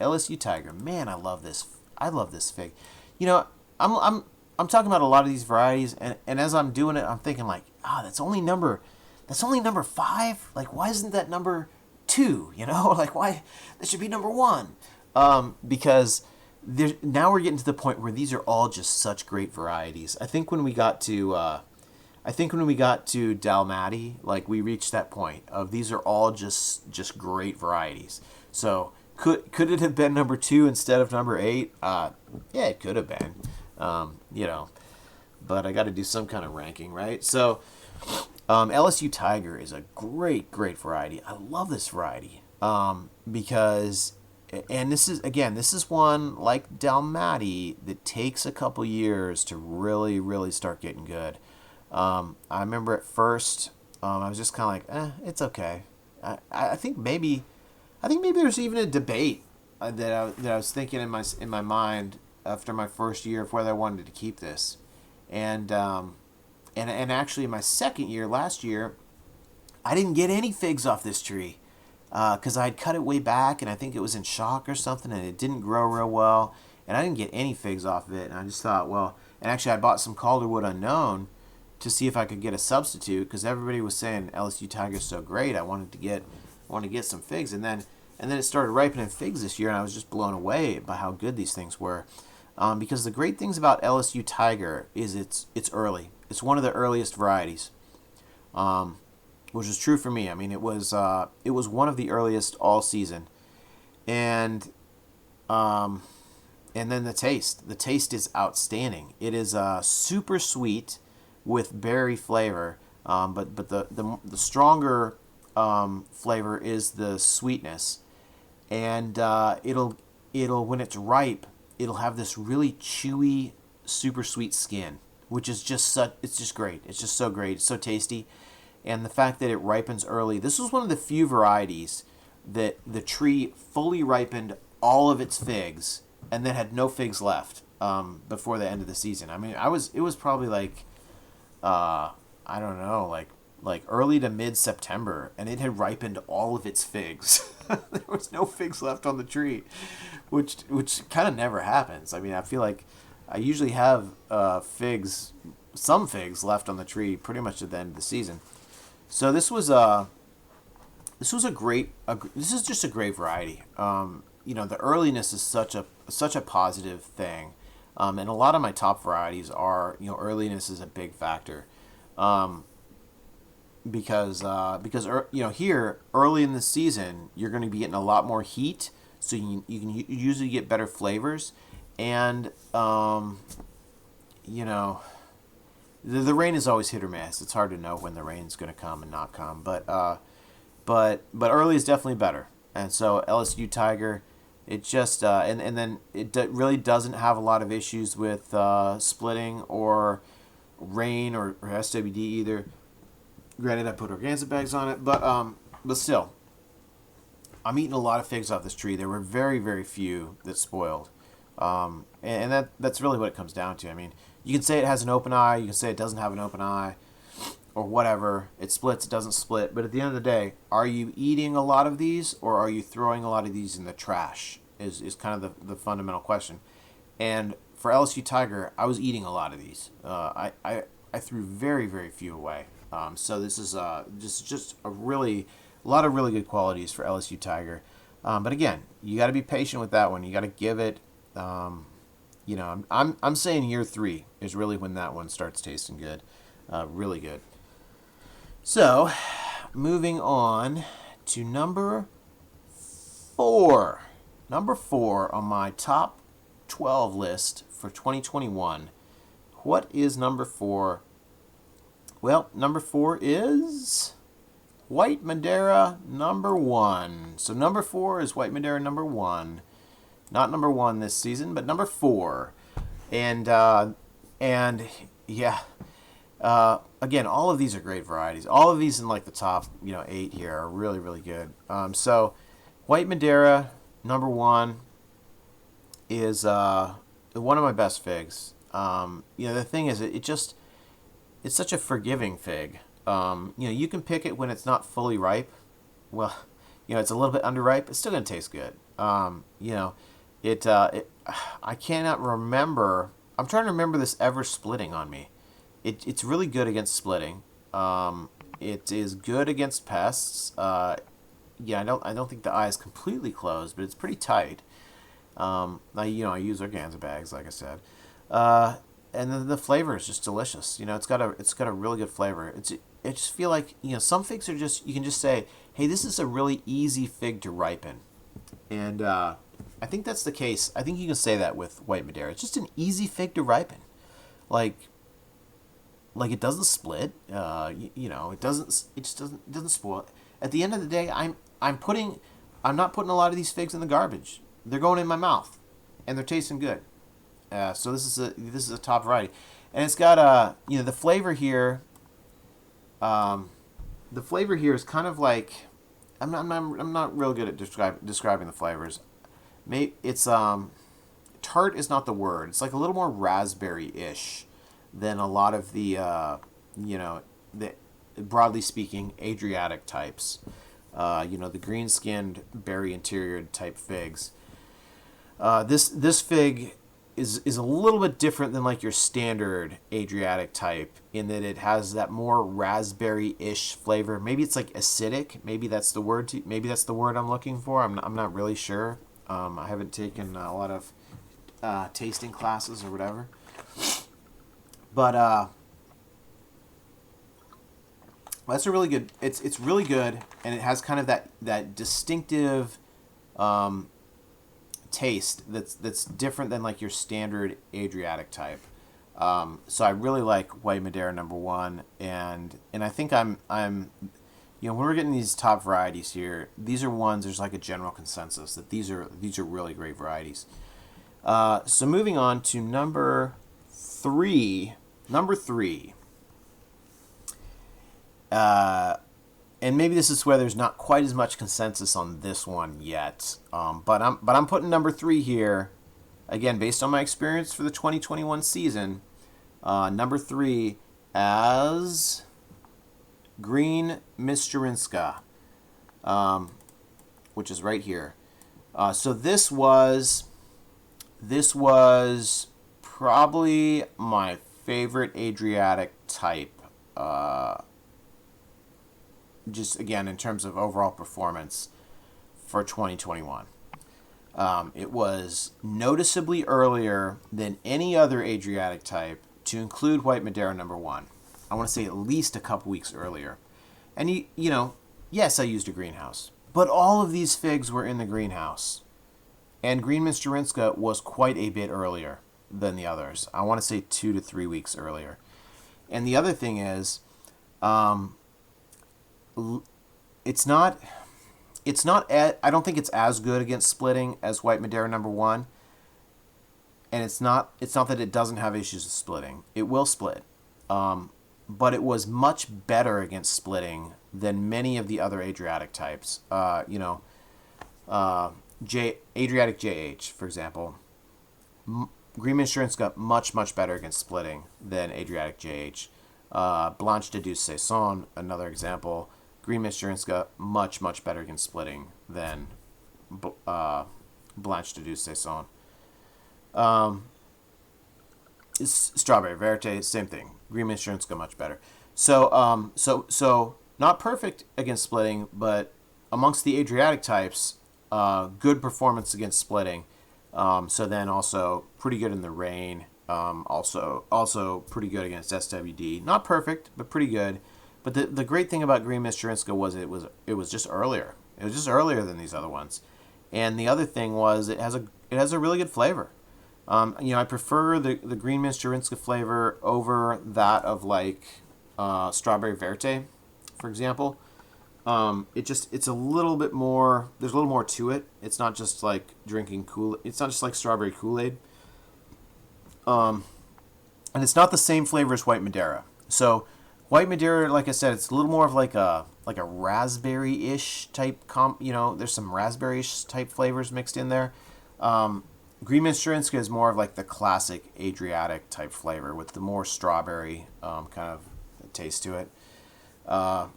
Lsu Tiger. Man, I love this. I love this fig. I'm I'm talking about a lot of these varieties, and as I'm doing it, I'm thinking like, that's only number 5. Like, why isn't that number 2? You know, like why that should be number 1? Because now we're getting to the point where these are all just such great varieties. I think when we got to Dalmati, like we reached that point of these are all just great varieties. So could it have been number 2 instead of number 8? Yeah, it could have been. You know, but I got to do some kind of ranking, right? So Lsu Tiger is a great variety. I love this variety because, and this is one like Dalmati that takes a couple years to really start getting good. I remember at first I was just kind of like, it's okay. I think maybe there's even a debate that I was thinking in my mind after my first year of whether I wanted to keep this, and actually my second year last year, I didn't get any figs off this tree because I had cut it way back and I think it was in shock or something and it didn't grow real well, and I didn't get any figs off of it, and I just thought, well, and actually I bought some Calderwood Unknown to see if I could get a substitute because everybody was saying Lsu Tiger's so great. I wanted to get some figs, and then it started ripening figs this year, and I was just blown away by how good these things were. Because the great things about Lsu Tiger is it's early. It's one of the earliest varieties, which is true for me. I mean, it was one of the earliest all season, and then the taste. The taste is outstanding. It is super sweet with berry flavor, but the stronger flavor is the sweetness, and it'll when it's ripe, it'll have this really chewy, super sweet skin, which is it's just great. It's just so great. It's so tasty. And the fact that it ripens early. This was one of the few varieties that the tree fully ripened all of its figs and then had no figs left before the end of the season. I mean, it was probably like, I don't know, like early to mid-September, and it had ripened all of its figs. There was no figs left on the tree, which kind of never happens. I mean, I feel like I usually have some figs left on the tree pretty much at the end of the season. So this is just a great variety. You know, the earliness is such a positive thing, and a lot of my top varieties are, you know, earliness is a big factor. Because you know, here early in the season you're going to be getting a lot more heat, so you can usually get better flavors, and you know, the rain is always hit or miss. It's hard to know when the rain's going to come and not come, but early is definitely better. And so Lsu Tiger, it just and then it really doesn't have a lot of issues with splitting or rain or SWD either. Granted, I put organza bags on it, but still, I'm eating a lot of figs off this tree. There were very few that spoiled, and that's really what it comes down to. I mean, you can say it has an open eye, you can say it doesn't have an open eye, or whatever. It splits, it doesn't split. But at the end of the day, are you eating a lot of these, or are you throwing a lot of these in the trash? Is kind of the fundamental question. And for Lsu Tiger, I was eating a lot of these. I threw very few away. So this is just a lot of really good qualities for Lsu Tiger. But again, you got to be patient with that one. You got to give it. You know, I'm saying year 3 is really when that one starts tasting good, really good. So, moving on to number 4. Number 4 on my top 12 list for 2021. What is number 4? Well, number 4 is White Madera number 1. So number 4 is White Madera number 1. Not number 1 this season, but number 4. And yeah, again, all of these are great varieties. All of these in like the top, 8 here are really good. So White Madera number 1 is one of my best figs. The thing is, it's such a forgiving fig. You can pick it when it's not fully ripe. Well, it's a little bit underripe. It's still gonna taste good. I cannot remember I'm trying to remember this ever splitting on me. It's really good against splitting. It is good against pests. Yeah, I don't think the eye is completely closed, but it's pretty tight. I use organza bags, like I said. And then the flavor is just delicious. It's got a really good flavor. I just feel like some figs are just, you can just say, hey, this is a really easy fig to ripen, and I think that's the case. I think you can say that with white Madera. It's just an easy fig to ripen, like it doesn't split. It doesn't spoil. At the end of the day, I'm not putting a lot of these figs in the garbage. They're going in my mouth, and they're tasting good. So this is a top variety, and it's got the flavor here. The flavor here is kind of like, I'm not real good at describing the flavors. Maybe it's tart is not the word. It's like a little more raspberry-ish than a lot of the the broadly speaking Adriatic types. The green-skinned berry interior type figs. This fig is a little bit different than like your standard Adriatic type in that it has that more raspberry-ish flavor. Maybe it's like acidic. Maybe that's the word. Maybe that's the word I'm looking for. I'm not really sure. I haven't taken a lot of tasting classes or whatever. But that's a really good. It's really good, and it has kind of that distinctive taste that's different than like your standard Adriatic type. So I really like white Madera #1, and I think I'm when we're getting these top varieties here, these are ones there's like a general consensus that these are really great varieties. So moving on to number three. And maybe this is where there's not quite as much consensus on this one yet. But I'm putting number 3 here, again based on my experience for the 2021 season. Number 3 as green Mysterisco, which is right here. So this was probably my favorite Adriatic type. Just again in terms of overall performance for 2021. It was noticeably earlier than any other Adriatic type to include white Madera #1. I want to say at least a couple weeks earlier. And yes, I used a greenhouse, but all of these figs were in the greenhouse. And green Mysterisco was quite a bit earlier than the others. I want to say 2 to 3 weeks earlier. And the other thing is, it's not I don't think it's as good against splitting as white Madera #1, and it's not that it doesn't have issues with splitting. It will split, but it was much better against splitting than many of the other Adriatic types. Adriatic JH, for example. Green Mysterisco much better against splitting than Adriatic JH. Blanche de Douce Saison, another example. Green Mysterisco much better against splitting than Blanche de Douce Saison. Strawberry Verte, same thing. Green Mysterisco much better. So not perfect against splitting, but amongst the Adriatic types, good performance against splitting. So then also pretty good in the rain. Also pretty good against SWD. Not perfect, but pretty good. But the great thing about green Mysterisco was it was just earlier. It was just earlier than these other ones. And the other thing was it has a really good flavor. I prefer the green Mysterisco flavor over that of like Strawberry Verte, for example. It's a little bit more. There's a little more to it. It's not just like drinking It's not just like strawberry Kool-Aid. And it's not the same flavor as white Madera. So white Madera, like I said, it's a little more of like a raspberry-ish type there's some raspberry-ish type flavors mixed in there. Green Mysterisco is more of like the classic Adriatic type flavor with the more strawberry kind of taste to it. But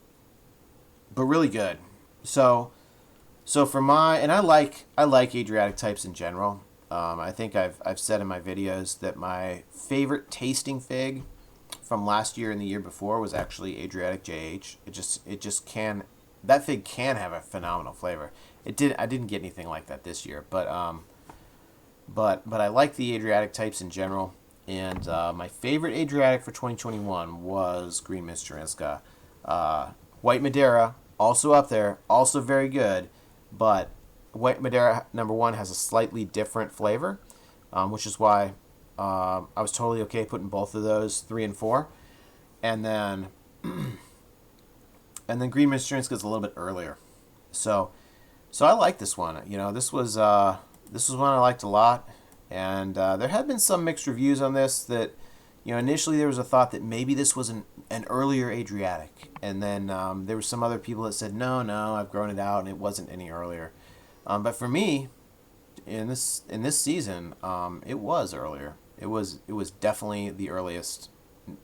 really good. So for I like Adriatic types in general. I think I've said in my videos that my favorite tasting fig from last year and the year before was actually Adriatic JH. It just can, that fig can have a phenomenal flavor. I didn't get anything like that this year, but I like the Adriatic types in general. And my favorite Adriatic for 2021 was Green Mysterisco. White Madera, also up there, also very good, but White Madera #1 has a slightly different flavor, which is why I was totally okay putting both of those 3 and 4, and then Green Mysterisco is a little bit earlier. So I like this one. This was one I liked a lot, and there had been some mixed reviews on this. That initially there was a thought that maybe this was an earlier Adriatic, and then there were some other people that said no, I've grown it out and it wasn't any earlier. But for me, in this season, it was earlier. It was definitely the earliest,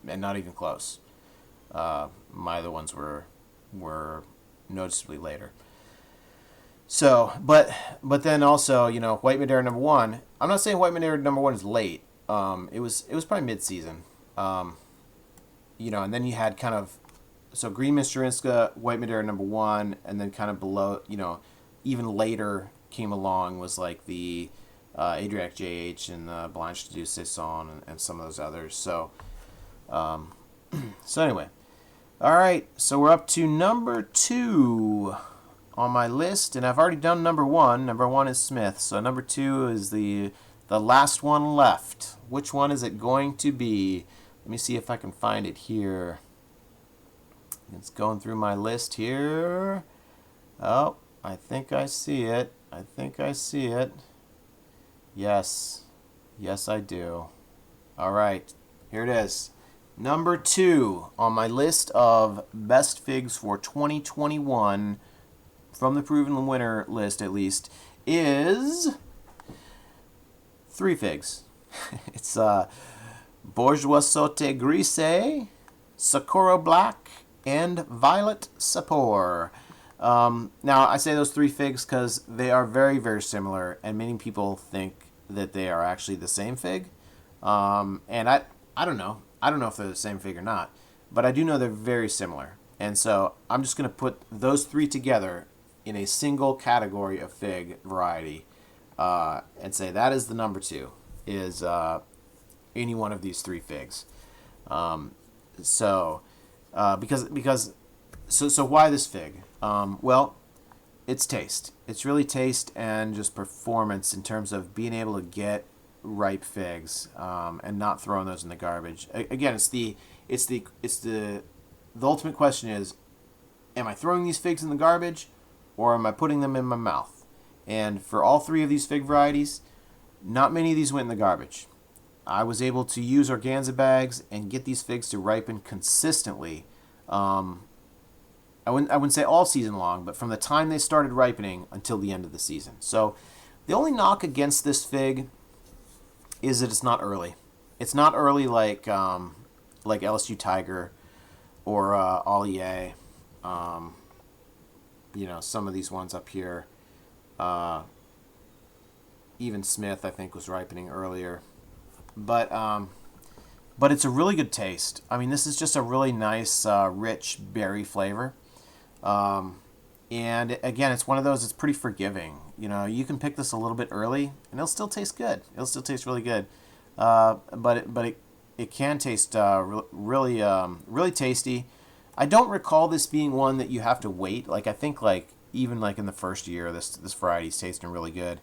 and not even close. My other ones were noticeably later. So, but then also, White Madera #1. I'm not saying White Madera #1 is late. It was probably mid-season. And then you had kind of, so Green Mysterisco, White Madera #1, and then kind of below, even later came along was like the Adriatic JH and the Blanche de Saison and some of those others. So, anyway, all right. So we're up to #2 on my list, and I've already done #1. #1 is Smith. So #2 is the last one left. Which one is it going to be? Let me see if I can find it here. It's going through my list here. Oh, I think I see it. Yes, I do. All right, here it is. #2 on my list of best figs for 2021, from the Proven Winner list at least, is 3 figs. It's Bordeaux Fig, Socorro Black, and Violet Sapor. Now, I say those 3 figs because they are very, very similar, and many people think that they are actually the same fig. And I don't know. I don't know if they're the same fig or not, but I do know they're very similar. And so I'm just going to put those 3 together in a single category of fig variety, and say that is the #2, is any one of these 3 figs. So why this fig? Well, it's taste. It's really taste and just performance in terms of being able to get ripe figs, and not throwing those in the garbage. Again, the ultimate question is, am I throwing these figs in the garbage, or am I putting them in my mouth? And for all 3 of these fig varieties, not many of these went in the garbage. I was able to use organza bags and get these figs to ripen consistently. I wouldn't say all season long, but from the time they started ripening until the end of the season. So the only knock against this fig is that it's not early. It's not early like Lsu Tiger or Allier. Some of these ones up here. Even Smith, I think, was ripening earlier. But it's a really good taste. I mean, this is just a really nice, rich berry flavor. And again, it's one of those, it's pretty forgiving. You can pick this a little bit early, and it'll still taste good. It'll still taste really good. But it can taste really tasty. I don't recall this being one that you have to wait. Like, I think even in the first year, this variety is tasting really good.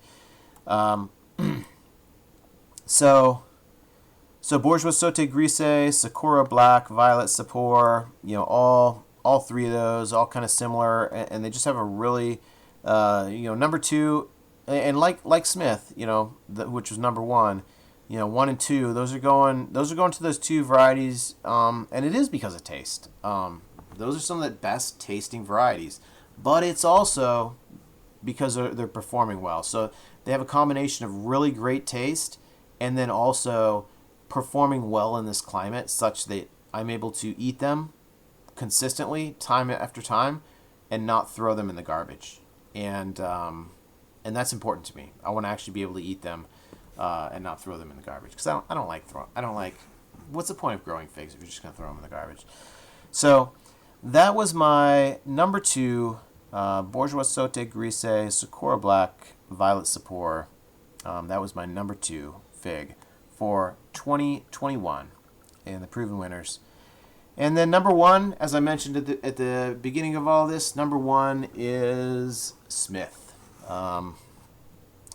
So Bourgeois Sauté Grise, Sakura Black, Violet Sapor, all 3 of those, all kind of similar, and they just have a really, #2, and like Smith, which was #1, 1 and 2, those are going to those 2 varieties, and it is because of taste. Those are some of the best tasting varieties, but it's also because they're performing well. So they have a combination of really great taste and then also performing well in this climate, such that I'm able to eat them consistently, time after time, and not throw them in the garbage. And that's important to me. I want to actually be able to eat them and not throw them in the garbage, because I don't like. What's the point of growing figs if you're just gonna throw them in the garbage? So that was my number 2, Bourgeois Sauté Grise Sakura Black Violet Sapor. That was my number 2 fig for 2021 and the proven winners. And then number 1, as I mentioned at the beginning of all this, number 1 is Smith.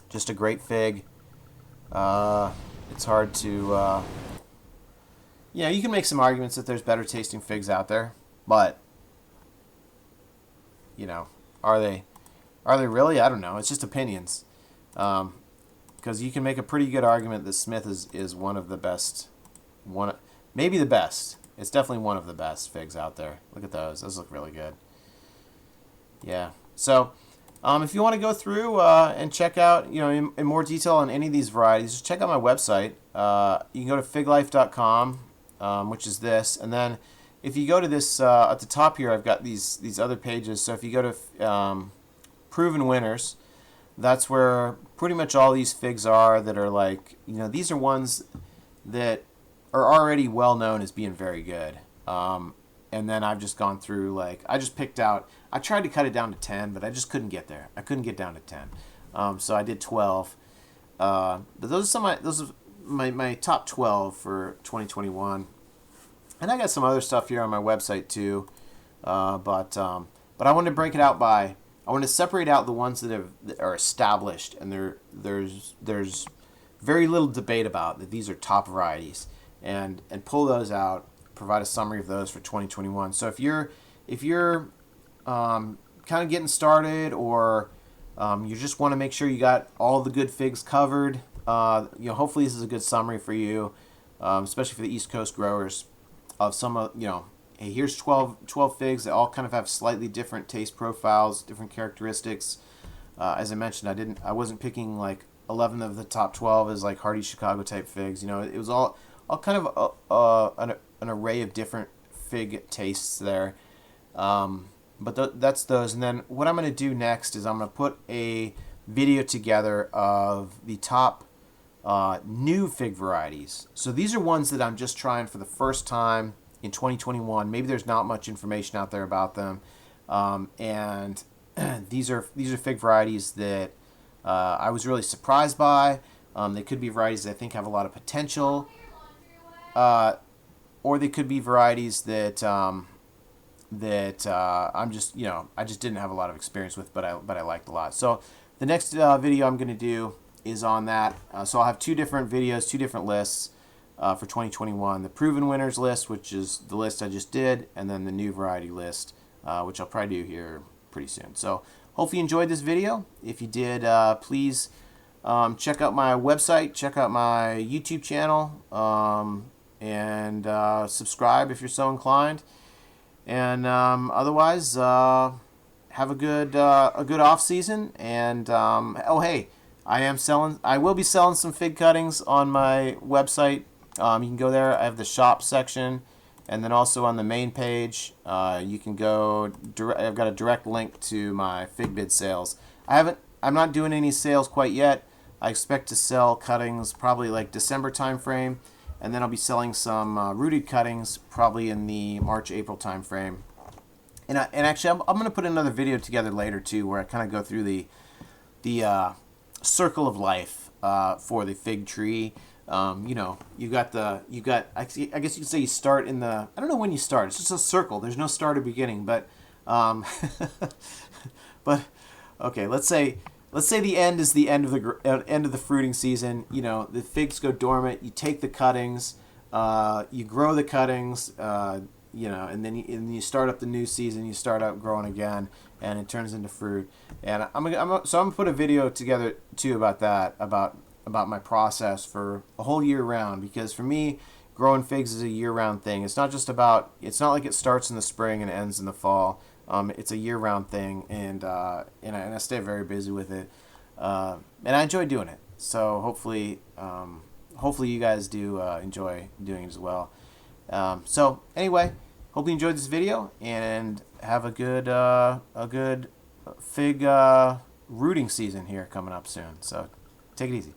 Just a great fig. It's hard to... you can make some arguments that there's better tasting figs out there, but, are they really? I don't know. It's just opinions. Because you can make a pretty good argument that Smith is one of the best, maybe the best. It's definitely one of the best figs out there. Look at those. Those look really good. Yeah. So, if you want to go through and check out, in more detail on any of these varieties, just check out my website. You can go to FigLife.com, which is this, and then if you go to this at the top here, I've got these other pages. So if you go to Proven Winners, that's where pretty much all these figs are that are like, these are ones that are already well known as being very good. And then I've just gone through, I just picked out, I tried to cut it down to 10, but I just couldn't get there. I couldn't get down to 10. So I did 12. But those are my top 12 for 2021. And I got some other stuff here on my website too. But I wanted to break it out I want to separate out the ones that are established, and there's very little debate about that these are top varieties, and pull those out, provide a summary of those for 2021. So if you're kind of getting started, or you just want to make sure you got all the good figs covered, hopefully this is a good summary for you, especially for the East Coast growers, of some hey, here's 12 figs that all kind of have slightly different taste profiles, different characteristics. As I mentioned, I wasn't picking 11 of the top 12 as Hardy Chicago type figs. It was all kind of an array of different fig tastes there. But that's those. And then what I'm going to do next is I'm going to put a video together of the top new fig varieties. So these are ones that I'm just trying for the first time in 2021. Maybe there's not much information out there about them, and these are fig varieties that I was really surprised by. They could be varieties that I think have a lot of potential, or they could be varieties that I'm just I just didn't have a lot of experience with, but I liked a lot. So the next video I'm going to do is on that. So I'll have 2 different videos, 2 different lists. For 2021, the proven winners list, which is the list I just did, and then the new variety list, which I'll probably do here pretty soon. So hopefully you enjoyed this video. If you did, please check out my website, check out my YouTube channel, and subscribe if you're so inclined. And otherwise, have a good off season. And hey, I will be selling some fig cuttings on my website. You can go there. I have the shop section, and then also on the main page, you can go. I've got a direct link to my fig bid sales. I'm not doing any sales quite yet. I expect to sell cuttings probably December time frame, and then I'll be selling some rooted cuttings probably in the March-April time frame. And actually, I'm going to put another video together later too, where I kind of go through the circle of life for the fig tree. You got I guess you could say you start in the, I don't know when you start. It's just a circle. There's no start or beginning, but okay, let's say the end is the end of the fruiting season. The figs go dormant. You take the cuttings, you grow the cuttings, and then you start up the new season. You start out growing again, and it turns into fruit. And I'm gonna put a video together too about that, about my process for a whole year round, because for me, growing figs is a year round thing. It's not like it starts in the spring and ends in the fall. It's a year round thing, and I stay very busy with it, and I enjoy doing it. So hopefully you guys do enjoy doing it as well. So anyway, hope you enjoyed this video, and have a good fig rooting season here coming up soon. So take it easy.